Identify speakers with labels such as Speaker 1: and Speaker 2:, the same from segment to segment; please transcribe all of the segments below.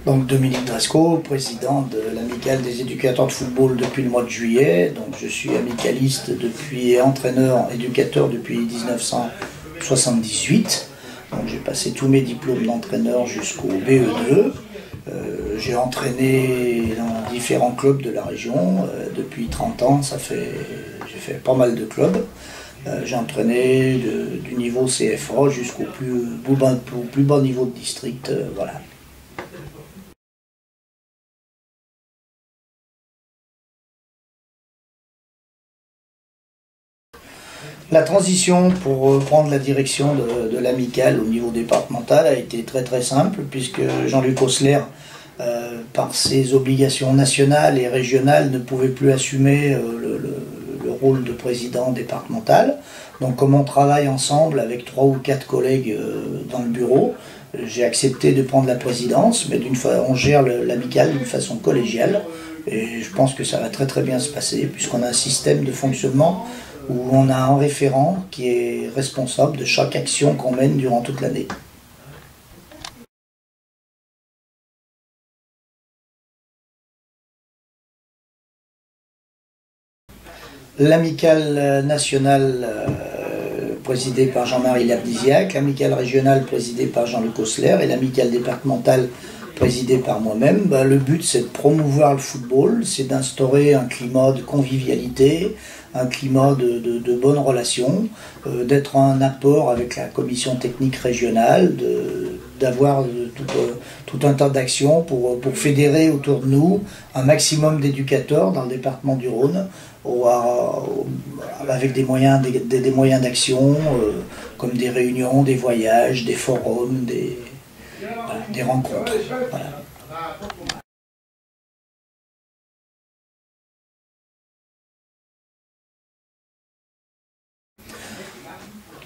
Speaker 1: Donc Dominique Dresco, président de l'Amicale des éducateurs de football depuis le mois de juillet. Donc je suis amicaliste depuis entraîneur, éducateur depuis 1978. Donc j'ai passé tous mes diplômes d'entraîneur jusqu'au BE2. J'ai entraîné dans différents clubs de la région. Depuis 30 ans, j'ai fait pas mal de clubs. J'ai entraîné du niveau CFA jusqu'au plus bas niveau de district. Voilà. La transition pour prendre la direction de l'amicale au niveau départemental a été très simple, puisque Jean-Luc Osler, par ses obligations nationales et régionales, ne pouvait plus assumer le rôle de président départemental. Donc comme on travaille ensemble avec 3 ou 4 collègues dans le bureau, j'ai accepté de prendre la présidence, mais on gère l'amicale d'une façon collégiale, et je pense que ça va très bien se passer, puisqu'on a un système de fonctionnement où on a un référent qui est responsable de chaque action qu'on mène durant toute l'année. L'amicale nationale présidée par Jean-Marie Labdisiac, l'amicale régionale présidée par Jean-Luc Osler et l'amicale départementale présidée par moi-même. Le but, c'est de promouvoir le football, c'est d'instaurer un climat de convivialité, un climat de bonnes relations, d'être en apport avec la commission technique régionale, d'avoir tout un tas d'actions pour fédérer autour de nous un maximum d'éducateurs dans le département du Rhône, avec des moyens d'action, comme des réunions, des voyages, des forums, des rencontres. Voilà.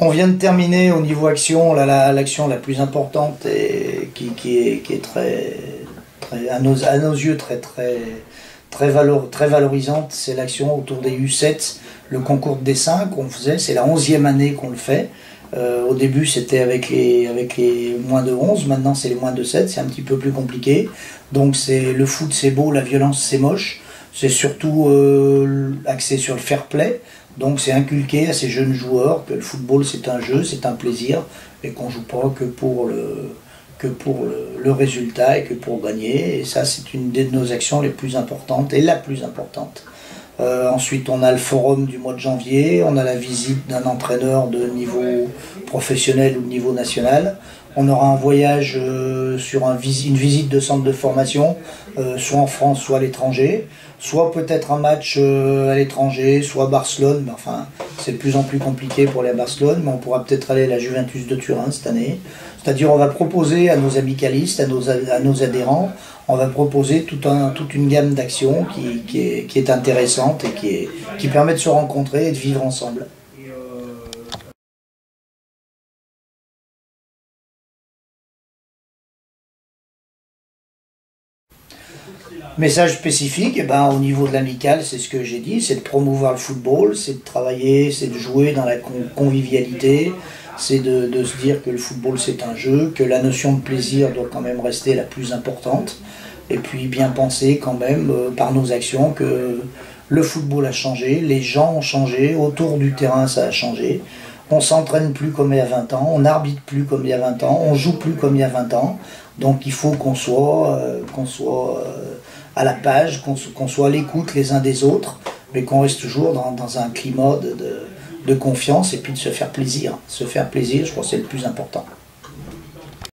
Speaker 1: On vient de terminer au niveau action l'action la plus importante et qui est très à nos yeux très valorisante, c'est l'action autour des U7, le concours de dessin qu'on faisait. C'est la 11e année qu'on le fait. Au début c'était avec les moins de 11, maintenant c'est les moins de 7, c'est un petit peu plus compliqué. Donc le foot c'est beau, la violence c'est moche. C'est surtout axé sur le fair play. Donc c'est inculqué à ces jeunes joueurs que le football c'est un jeu, c'est un plaisir, et qu'on ne joue pas que pour le résultat et que pour gagner. Et ça, c'est une de nos actions les plus importantes et la plus importante. Ensuite, on a le forum du mois de janvier, on a la visite d'un entraîneur de niveau professionnel ou de niveau national. On aura un voyage sur une visite de centre de formation, soit en France, soit à l'étranger. Soit peut-être un match à l'étranger, soit à Barcelone, mais enfin c'est de plus en plus compliqué pour aller à Barcelone, mais on pourra peut-être aller à la Juventus de Turin cette année. C'est-à-dire on va proposer à nos amicalistes, à nos adhérents, on va proposer toute une gamme d'actions qui est intéressante et qui permet de se rencontrer et de vivre ensemble. Message spécifique, au niveau de l'amicale, c'est ce que j'ai dit, c'est de promouvoir le football, c'est de travailler, c'est de jouer dans la convivialité, c'est de se dire que le football c'est un jeu, que la notion de plaisir doit quand même rester la plus importante, et puis bien penser quand même par nos actions que le football a changé, les gens ont changé, autour du terrain ça a changé, on s'entraîne plus comme il y a 20 ans, on n'arbitre plus comme il y a 20 ans, on joue plus comme il y a 20 ans, donc il faut qu'on soit à la page, qu'on soit à l'écoute les uns des autres, mais qu'on reste toujours dans un climat de confiance et puis de se faire plaisir. Se faire plaisir, je crois que c'est le plus important.